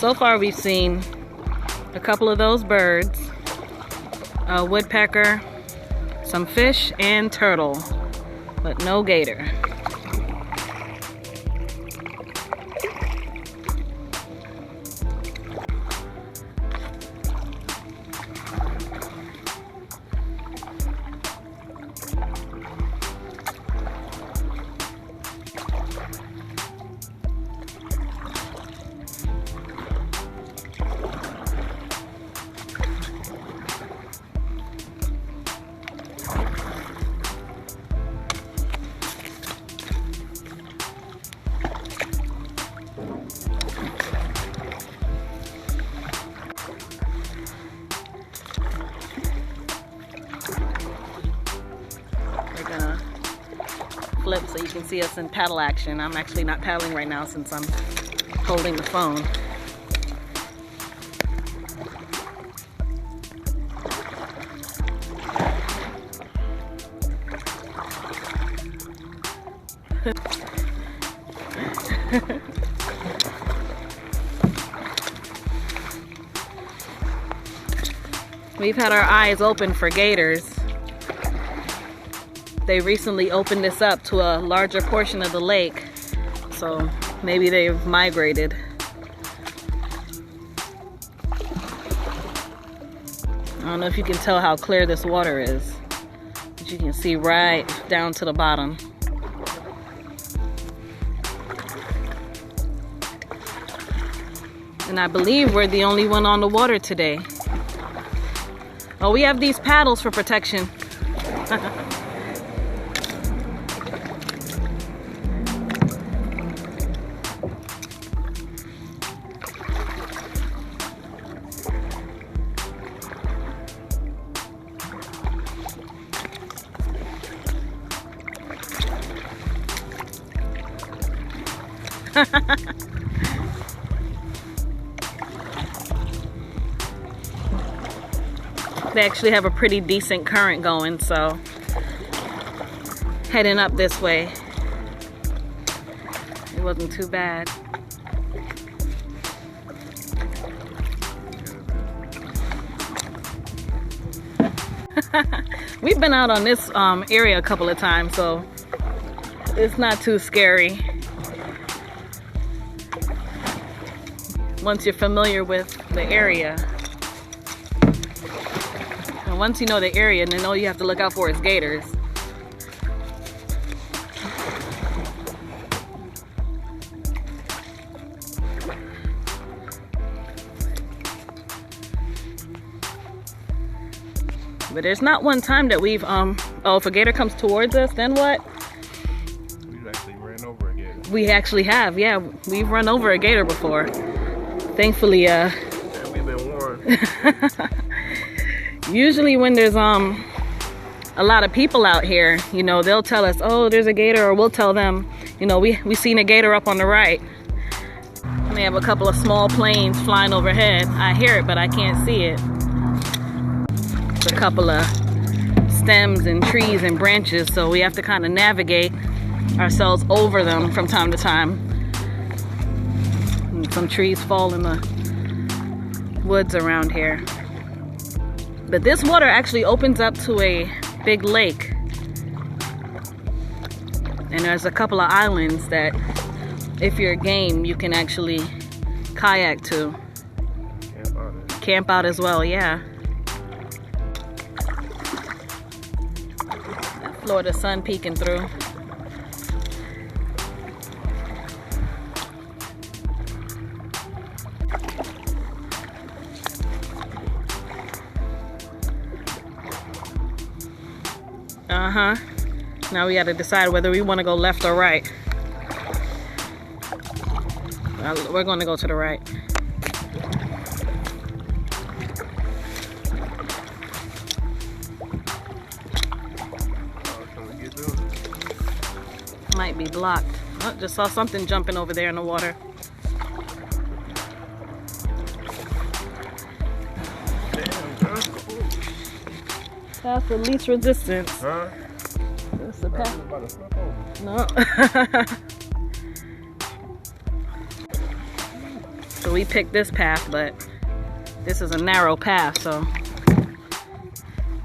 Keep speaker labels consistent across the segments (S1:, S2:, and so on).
S1: So far we've seen a couple of those birds, a woodpecker, some fish, and turtle, but no gator. Flip so you can see us in paddle action. I'm actually not paddling right now since I'm holding the phone. We've had our eyes open for gators. They recently opened this up to a larger portion of the lake, so maybe they've migrated. I don't know if you can tell how clear this water is, but you can see right down to the bottom. And I believe we're the only one on the water today. Oh, we have these paddles for protection. They actually have a pretty decent current going, so heading up this way, it wasn't too bad. We've been out on this area a couple of times, so it's not too scary once you're familiar with the area. And once you know the area, then all you have to look out for is gators. But there's not one time that we've oh, if a gator comes towards us, then what?
S2: We've actually ran over a gator.
S1: We actually have, yeah. We've run over a gator before. Thankfully,
S2: and we've been warned.
S1: Usually when there's a lot of people out here, you know, they'll tell us, oh, there's a gator, or we'll tell them, you know, we seen a gator up on the right. And they have a couple of small planes flying overhead. I hear it, but I can't see it. It's a couple of stems and trees and branches, so we have to kind of navigate ourselves over them from time to time. And some trees fall in the woods around here. But this water actually opens up to a big lake. And there's a couple of islands that, if you're game, you can actually kayak to. Camp out as well, yeah. That Florida sun peeking through. Uh-huh. Now we got to decide whether we want to go left or right. We're going to go to the right. Might be blocked. Oh, just saw something jumping over there in the water. That's the least resistance.
S2: Huh?
S1: That's the path. No. So we picked this path, but this is a narrow path, so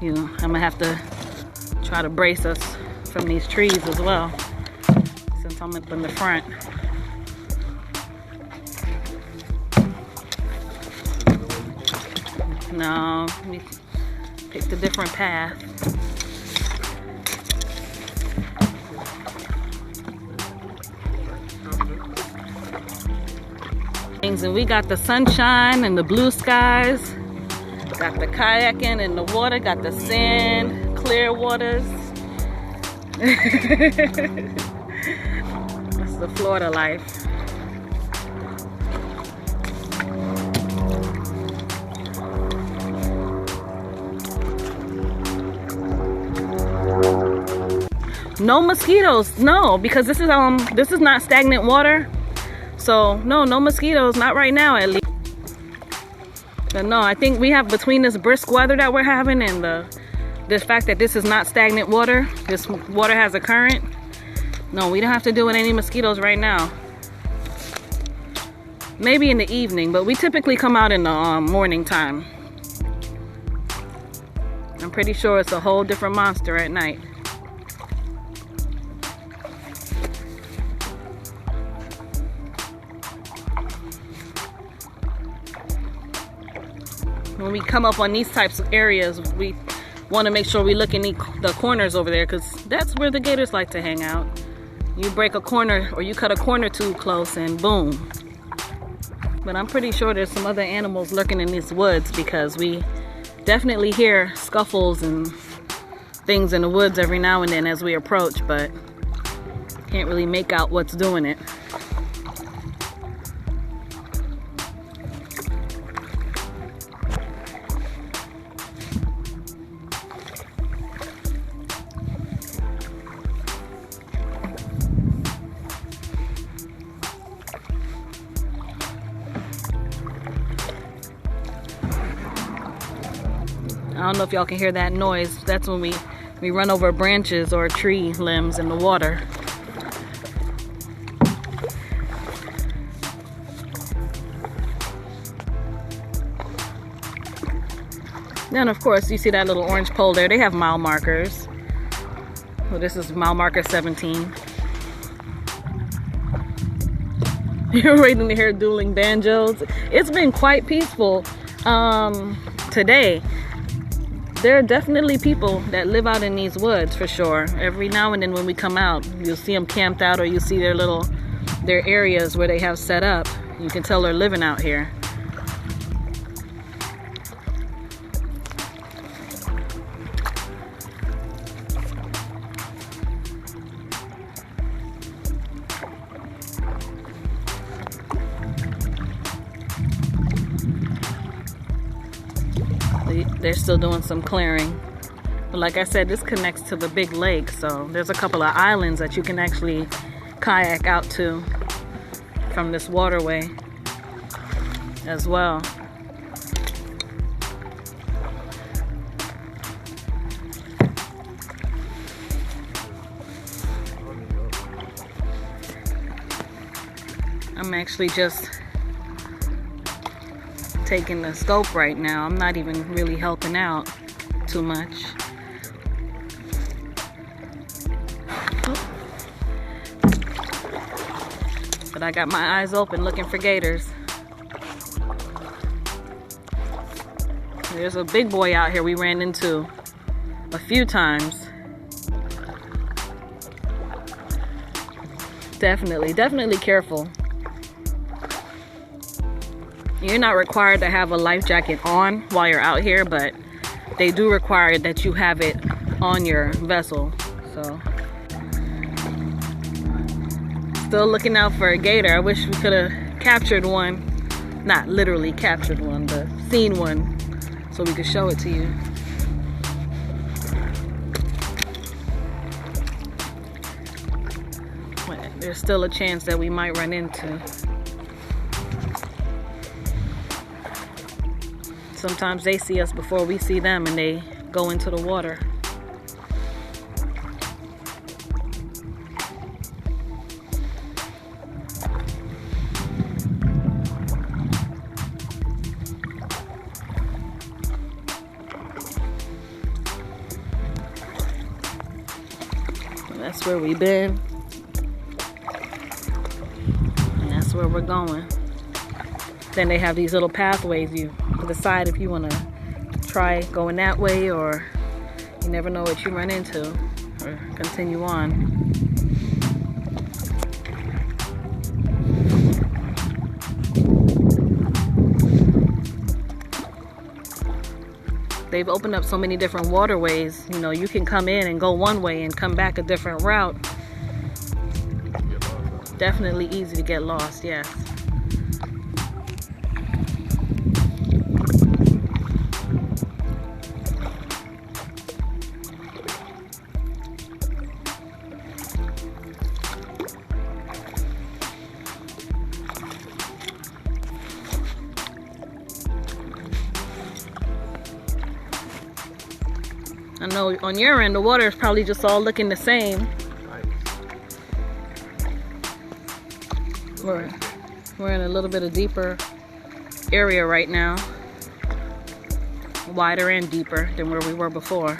S1: you know, I'm gonna have to try to brace us from these trees as well, since I'm up in the front. No, we picked a different path. And we got the sunshine and the blue skies, got the kayaking in the water, got the sand, clear waters. That's the Florida life. No mosquitoes, no, because this is not stagnant water. So no mosquitoes, not right now at least. But no, I think we have, between this brisk weather that we're having and the fact that this is not stagnant water, this water has a current. No, we don't have to deal with any mosquitoes right now. Maybe in the evening, but we typically come out in the morning time. I'm pretty sure it's a whole different monster at night. When we come up on these types of areas, we want to make sure we look in the corners over there, because that's where the gators like to hang out. You break a corner or you cut a corner too close and boom. But I'm pretty sure there's some other animals lurking in these woods, because we definitely hear scuffles and things in the woods every now and then as we approach, but can't really make out what's doing it. I don't know if y'all can hear that noise. That's when we run over branches or tree limbs in the water. Then of course you see that little orange pole there. They have mile markers. So this is mile marker 17. You're waiting to hear dueling banjos. It's been quite peaceful today. There are definitely people that live out in these woods for sure. Every now and then when we come out, you'll see them camped out, or you see their areas where they have set up. You can tell they're living out here. They're still doing some clearing. But like I said, this connects to the big lake, so there's a couple of islands that you can actually kayak out to from this waterway as well. I'm actually just taking the scope right now. I'm not even really helping out too much. But I got my eyes open looking for gators. There's a big boy out here we ran into a few times. Definitely careful. You're not required to have a life jacket on while you're out here, but they do require that you have it on your vessel. So, still looking out for a gator. I wish we could have captured one. Not literally captured one, but seen one so we could show it to you. But there's still a chance that we might run into. Sometimes they see us before we see them and they go into the water. That's where we've been. And that's where we're going. Then they have these little pathways. You decide if you want to try going that way, or you never know what you run into, or continue on. They've opened up so many different waterways. You know, you can come in and go one way and come back a different route. Definitely easy to get lost, yes. I know on your end, the water is probably just all looking the same. We're in a little bit of deeper area right now. Wider and deeper than where we were before.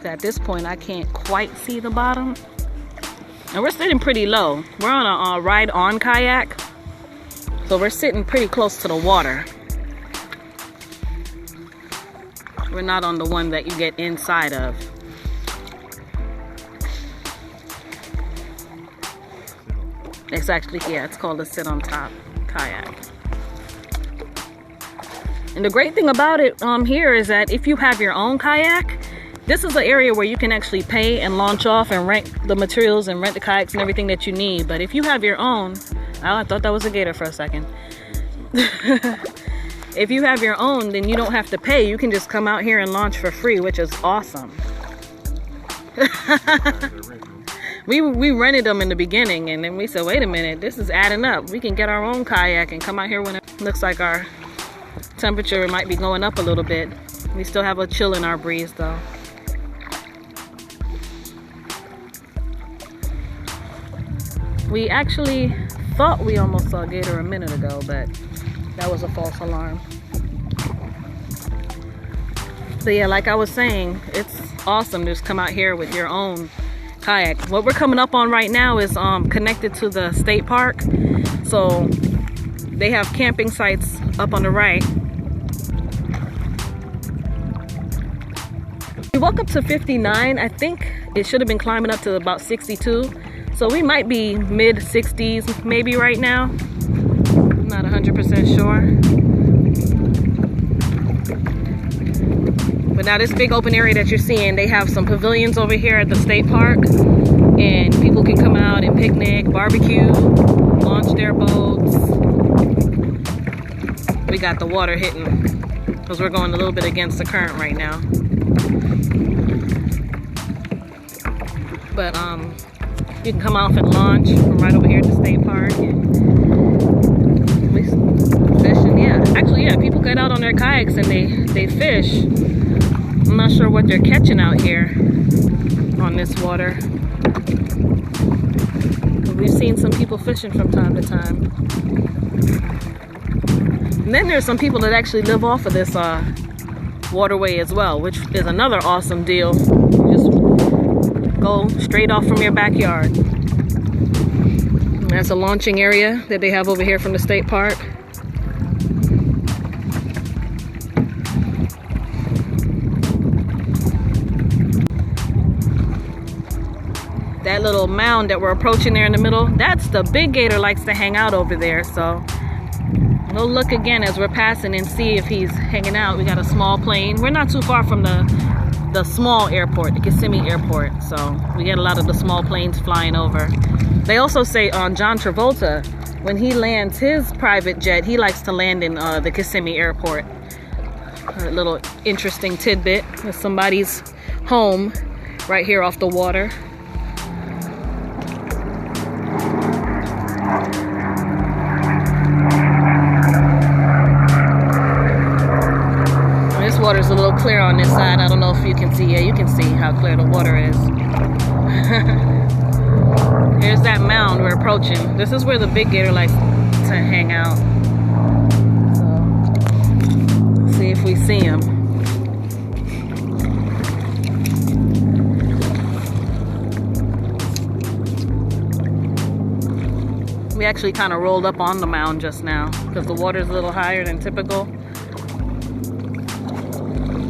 S1: At this point, I can't quite see the bottom. And we're sitting pretty low. We're on a ride-on kayak. So we're sitting pretty close to the water. We're not on the one that you get inside of. It's actually, yeah, it's called a sit on top kayak. And the great thing about it here is that if you have your own kayak, this is an area where you can actually pay and launch off and rent the materials and rent the kayaks and everything that you need. But if you have your own, oh, I thought that was a gator for a second. If you have your own, then you don't have to pay. You can just come out here and launch for free, which is awesome. We rented them in the beginning, and then we said, wait a minute, this is adding up. We can get our own kayak and come out here when it looks like our temperature might be going up a little bit. We still have a chill in our breeze though. We actually thought we almost saw a gator a minute ago, but that was a false alarm. So yeah, like I was saying, it's awesome to just come out here with your own kayak. What we're coming up on right now is connected to the state park. So they have camping sites up on the right. We woke up to 59. I think it should have been climbing up to about 62. So we might be mid 60s maybe right now. I'm not 100% sure. But now this big open area that you're seeing, they have some pavilions over here at the state park, and people can come out and picnic, barbecue, launch their boats. We got the water hitting because we're going a little bit against the current right now. But you can come off and launch from right over here at the state park. And we fishing, yeah. Actually, yeah, people get out on their kayaks and they fish. I'm not sure what they're catching out here on this water. But we've seen some people fishing from time to time. And then there's some people that actually live off of this waterway as well, which is another awesome deal. Just go straight off from your backyard. And that's a launching area that they have over here from the state park. That little mound that we're approaching there in the middle, that's the big gator likes to hang out over there. So we'll look again as we're passing and see if he's hanging out. We got a small plane. We're not too far from the small airport, the Kissimmee airport. So we get a lot of the small planes flying over. They also say on John Travolta, when he lands his private jet, he likes to land in the Kissimmee airport. A little interesting tidbit. There's somebody's home right here off the water. Water's a little clear on this side. I don't know if you can see. Yeah, you can see how clear the water is. Here's that mound we're approaching. This is where the big gator likes to hang out. So, see if we see him. actually kind of rolled up on the mound just now because the water's a little higher than typical.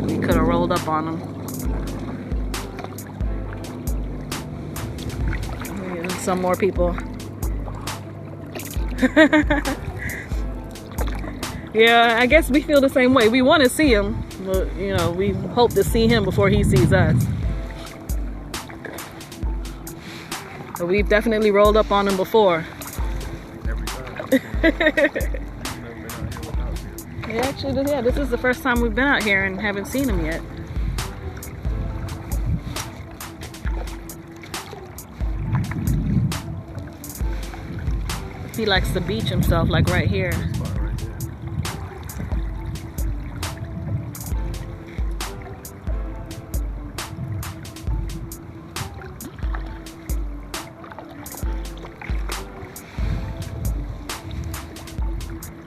S1: We could have rolled up on them. And some more people. Yeah, I guess we feel the same way. We want to see him, but you know, we hope to see him before he sees us. But we've definitely rolled up on him before.
S2: Every time.
S1: Yeah, actually, yeah, this is the first time we've been out here and haven't seen him yet. He likes to beach himself, like right here.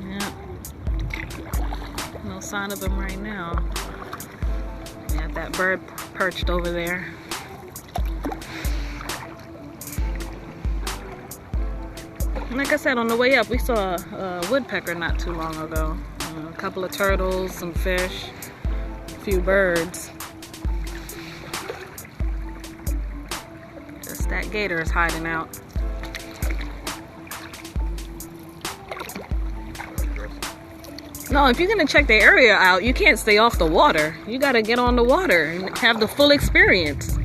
S1: Yeah. No sign of him right now. Yeah, that bird perched over there. Like I said, on the way up, we saw a woodpecker not too long ago. A couple of turtles, some fish, a few birds. Just that gator is hiding out. No, if you're gonna check the area out, you can't stay off the water. You gotta get on the water and have the full experience.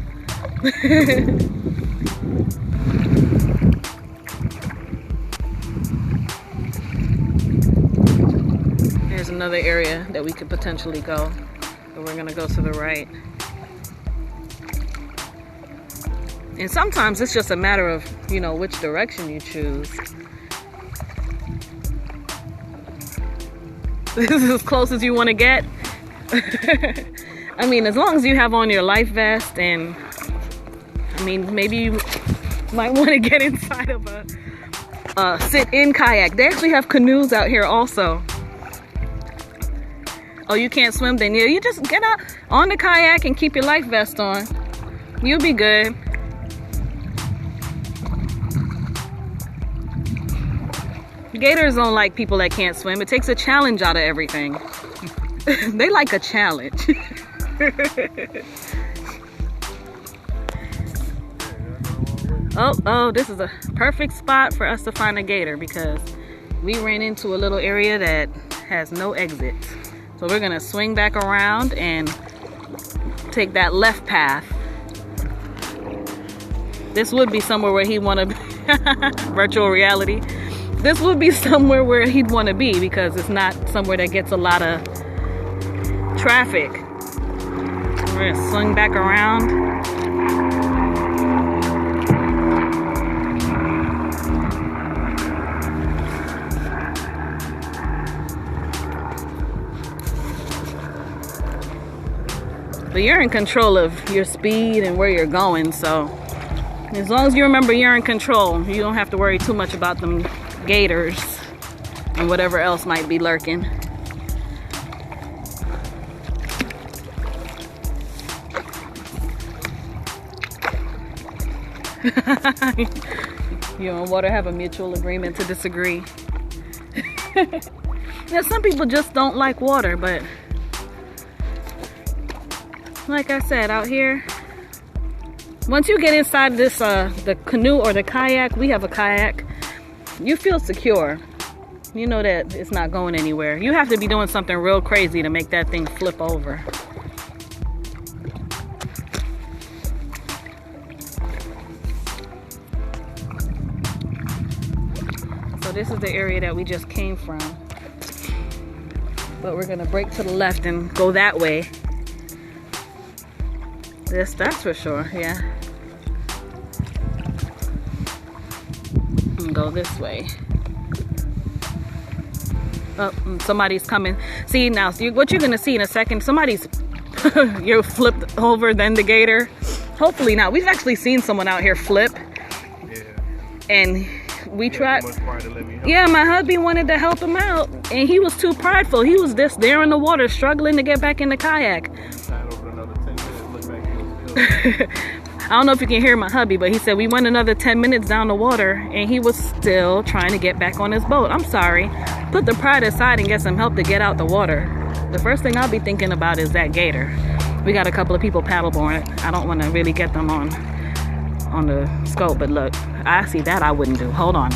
S1: There's another area that we could potentially go, but we're gonna go to the right. And sometimes it's just a matter of, you know, which direction you choose. This is as close as you want to get. I mean, as long as you have on your life vest, and I mean, maybe you might want to get inside of a sit-in kayak. They actually have canoes out here also. Oh, you can't swim? Then yeah, you just get out on the kayak and keep your life vest on. You'll be good. Gators don't like people that can't swim. It takes a challenge out of everything. They like a challenge. Oh, this is a perfect spot for us to find a gator because we ran into a little area that has no exit. So we're gonna swing back around and take that left path. This would be somewhere where he'd wanna be. Virtual reality. This would be somewhere where he'd want to be because it's not somewhere that gets a lot of traffic. We're gonna swing back around. But you're in control of your speed and where you're going, so as long as you remember you're in control, you don't have to worry too much about them gators and whatever else might be lurking. You and water have a mutual agreement to disagree. Now, some people just don't like water, but like I said, out here, once you get inside this the canoe or the kayak, we have a kayak, you feel secure. You know that it's not going anywhere. You have to be doing something real crazy to make that thing flip over. So this is the area that we just came from. But we're gonna break to the left and go that way. That's for sure, yeah. And go this way. Oh, somebody's coming. See now, what you're gonna see in a second, somebody's you're flipped over then the gator. Hopefully not. We've actually seen someone out here flip.
S2: Yeah.
S1: And we tried.
S2: Yeah,
S1: my hubby wanted to help him out, and he was too prideful. He was just there in the water, struggling to get back in the kayak. don't know if you can hear my hubby, but he said we went another 10 minutes down the water and he was still trying to get back on his boat. I'm sorry. Put the pride aside and get some help to get out the water. The first thing I'll be thinking about is that gator. We got a couple of people paddleboarding. I don't want to really get them on the scope, but look, I see that I wouldn't do. Hold on.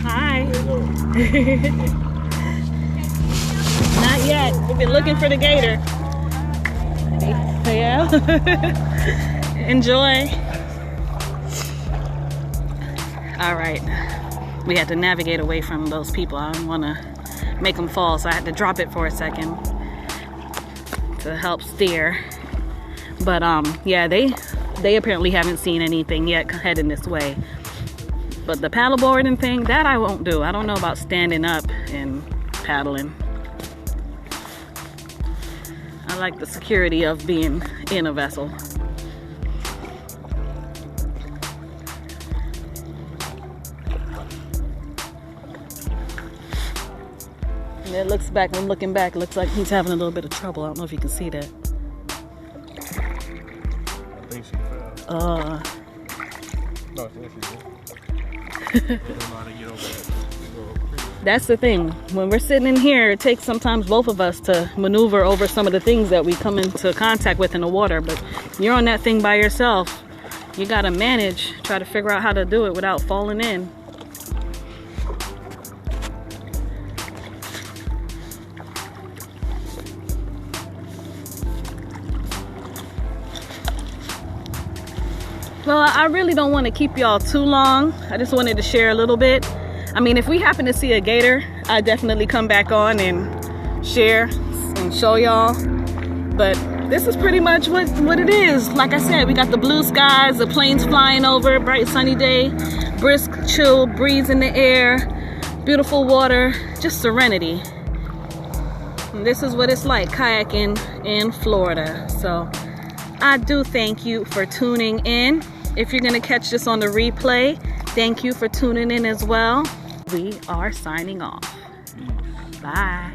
S1: Hi. Not yet. We've been looking for the gator. Yeah. Enjoy. All right. We had to navigate away from those people. I didn't want to make them fall, so I had to drop it for a second to help steer. But yeah, they apparently haven't seen anything yet heading this way. But the paddleboarding thing, that I won't do. I don't know about standing up and paddling. I like the security of being in a vessel. And it looks back, when looking back, it looks like he's having a little bit of trouble. I don't know if you can see that.
S2: I think she fell. No, I think she did.
S1: That's the thing. When we're sitting in here, it takes sometimes both of us to maneuver over some of the things that we come into contact with in the water. But you're on that thing by yourself. You gotta manage, try to figure out how to do it without falling in. Well, I really don't want to keep y'all too long. I just wanted to share a little bit. I mean, if we happen to see a gator, I definitely come back on and share and show y'all. But this is pretty much what it is. Like I said, we got the blue skies, the planes flying over, bright sunny day, brisk, chill breeze in the air, beautiful water, just serenity. And this is what it's like kayaking in Florida. So I do thank you for tuning in. If you're gonna catch this on the replay, thank you for tuning in as well. We are signing off. Bye.